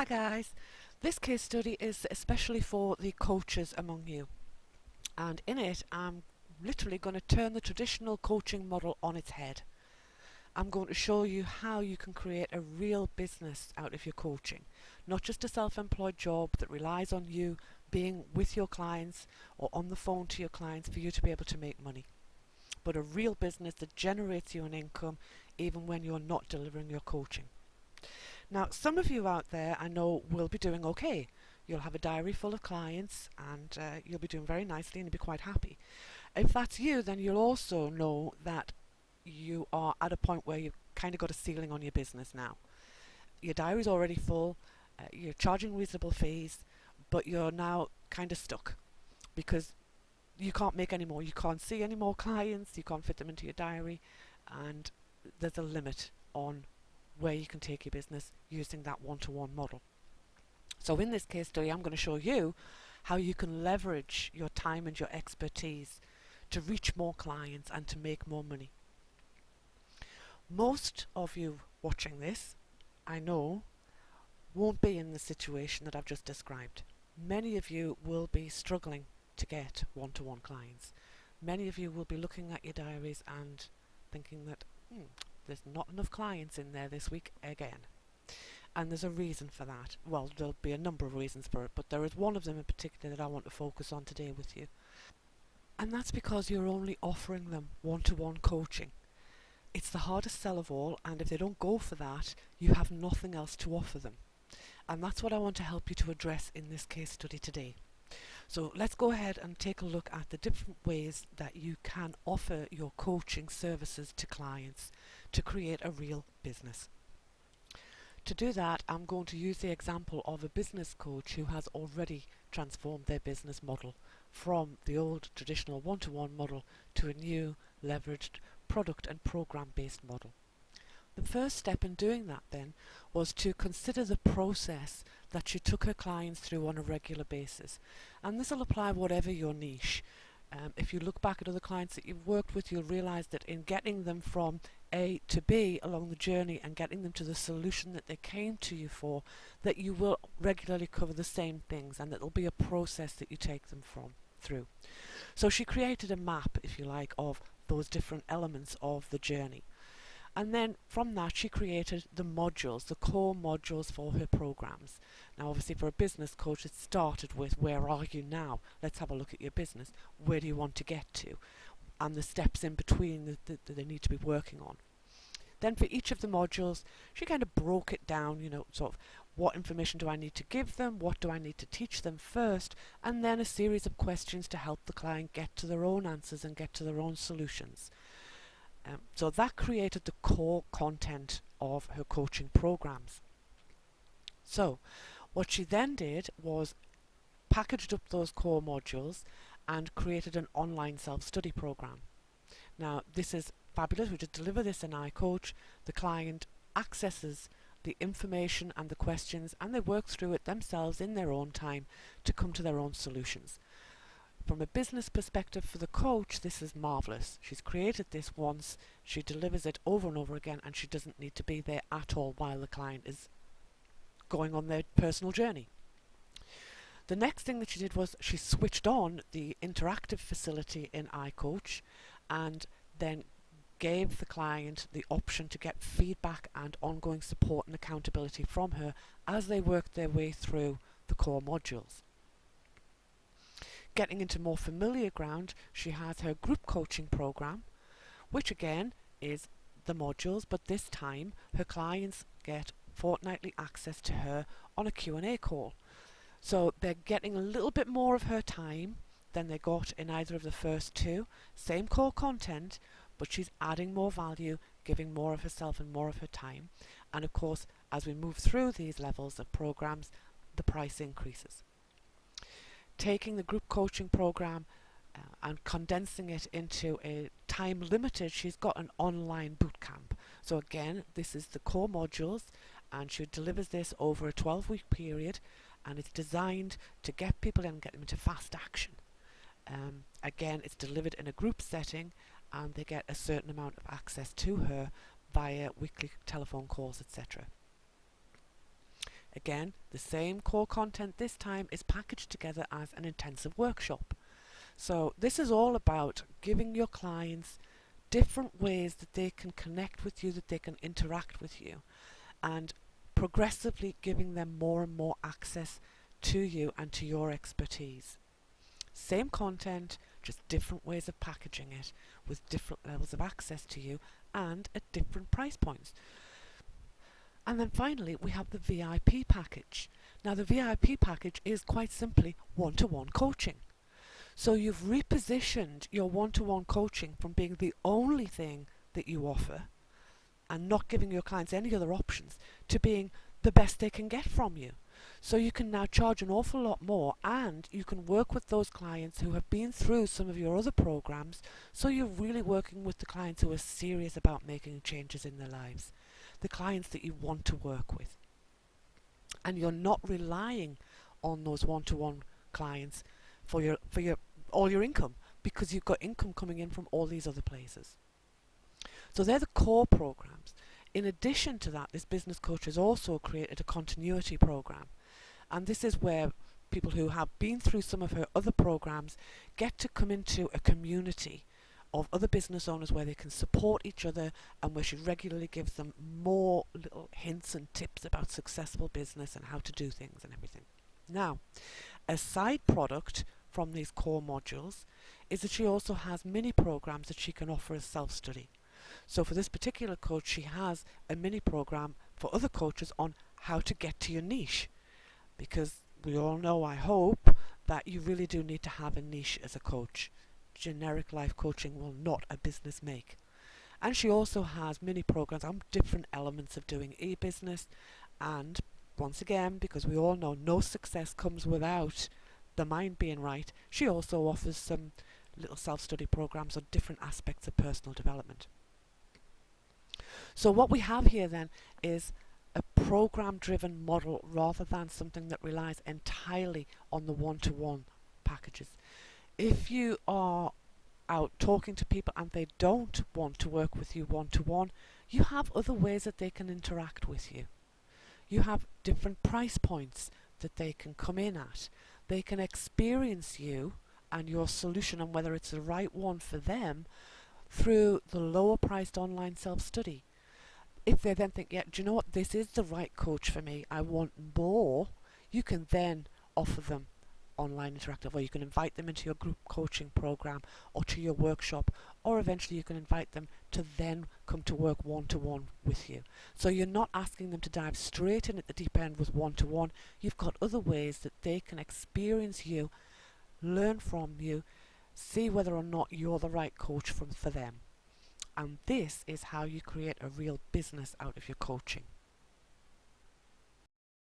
Hi guys, this case study is especially for the coaches among you, and in it I'm literally going to turn the traditional coaching model on its head. I'm going to show you how you can create a real business out of your coaching, not just a self-employed job that relies on you being with your clients or on the phone to your clients for you to be able to make money, but a real business that generates you an income even when you're not delivering your coaching. Now, some of you out there I know will be doing okay. You'll have a diary full of clients and you'll be doing very nicely and you'll be quite happy. If that's you, then you'll also know that you are at a point where you've kind of got a ceiling on your business now. Your diary's already full, you're charging reasonable fees, but you're now kind of stuck because you can't make any more. You can't see any more clients, you can't fit them into your diary, and there's a limit on where you can take your business using that one-to-one model. So in this case study, I'm going to show you how you can leverage your time and your expertise to reach more clients and to make more money. Most of you watching this, I know, won't be in the situation that I've just described. Many of you will be struggling to get one-to-one clients. Many of you will be looking at your diaries and thinking that, there's not enough clients in there this week again. And there's a reason for that. Well, there'll be a number of reasons for it, but there is one of them in particular that I want to focus on today with you. And that's because you're only offering them one-to-one coaching. It's the hardest sell of all, and if they don't go for that, you have nothing else to offer them. And that's what I want to help you to address in this case study today. So let's go ahead and take a look at the different ways that you can offer your coaching services to clients to create a real business. To do that, I'm going to use the example of a business coach who has already transformed their business model from the old traditional one-to-one model to a new leveraged product and program based model. The first step in doing that then was to consider the process that she took her clients through on a regular basis. And this will apply whatever your niche. If you look back at other clients that you've worked with, you'll realize that in getting them from A to B along the journey and getting them to the solution that they came to you for, that you will regularly cover the same things and that there'll be a process that you take them through. So she created a map, if you like, of those different elements of the journey. And then from that she created the modules, the core modules for her programs. Now obviously for a business coach it started with, where are you now? Let's have a look at your business. Where do you want to get to? And the steps in between that they need to be working on. Then for each of the modules she kind of broke it down, sort of what information do I need to give them, what do I need to teach them first, and then a series of questions to help the client get to their own answers and get to their own solutions. So that created the core content of her coaching programs. So what she then did was packaged up those core modules and created an online self-study program. Now this is fabulous. We just deliver this in iCoach. The client accesses the information and the questions and they work through it themselves in their own time to come to their own solutions. From a business perspective for the coach, this is marvellous. She's created this once, she delivers it over and over again, and she doesn't need to be there at all while the client is going on their personal journey. The next thing that she did was she switched on the interactive facility in iCoach and then gave the client the option to get feedback and ongoing support and accountability from her as they worked their way through the core modules. Getting into more familiar ground, she has her group coaching program, which again is the modules, but this time her clients get fortnightly access to her on a Q&A call. So they're getting a little bit more of her time than they got in either of the first two. Same core content, but she's adding more value, giving more of herself and more of her time. And of course, as we move through these levels of programs, the price increases. Taking the group coaching program and condensing it into a time limited, she's got an online boot camp. So again, this is the core modules and she delivers this over a 12-week period, and it's designed to get people in and get them into fast action. Again, it's delivered in a group setting and they get a certain amount of access to her via weekly telephone calls, etc. Again, the same core content this time is packaged together as an intensive workshop. So this is all about giving your clients different ways that they can connect with you, that they can interact with you, and progressively giving them more and more access to you and to your expertise. Same content, just different ways of packaging it with different levels of access to you and at different price points. And then finally, we have the VIP package. Now, the VIP package is quite simply one-to-one coaching. So you've repositioned your one-to-one coaching from being the only thing that you offer and not giving your clients any other options to being the best they can get from you. So you can now charge an awful lot more, and you can work with those clients who have been through some of your other programs. So you're really working with the clients who are serious about making changes in their lives, the clients that you want to work with. And you're not relying on those one-to-one clients for your all your income, because you've got income coming in from all these other places. So they're the core programs. In addition to that, this business coach has also created a continuity program. And this is where people who have been through some of her other programs get to come into a community of other business owners where they can support each other, and where she regularly gives them more little hints and tips about successful business and how to do things and everything. Now, a side product from these core modules is that she also has mini programs that she can offer as self-study. So for this particular coach, she has a mini program for other coaches on how to get to your niche, because we all know, I hope, that you really do need to have a niche as a coach. Generic life coaching will not a business make. And she also has mini programs on different elements of doing e-business, and once again, because we all know no success comes without the mind being right, she also offers some little self-study programs on different aspects of personal development. So what we have here then is a program-driven model rather than something that relies entirely on the one-to-one packages. If you are out talking to people and they don't want to work with you one-to-one, you have other ways that they can interact with you. You have different price points that they can come in at. They can experience you and your solution and whether it's the right one for them through the lower priced online self-study. If they then think, yeah, do you know what, this is the right coach for me, I want more, you can then offer them online interactive, or you can invite them into your group coaching program or to your workshop, or eventually you can invite them to then come to work one-to-one with you. So you're not asking them to dive straight in at the deep end with one-to-one. You've got other ways that they can experience you, learn from you, see whether or not you're the right coach for them. And this is how you create a real business out of your coaching.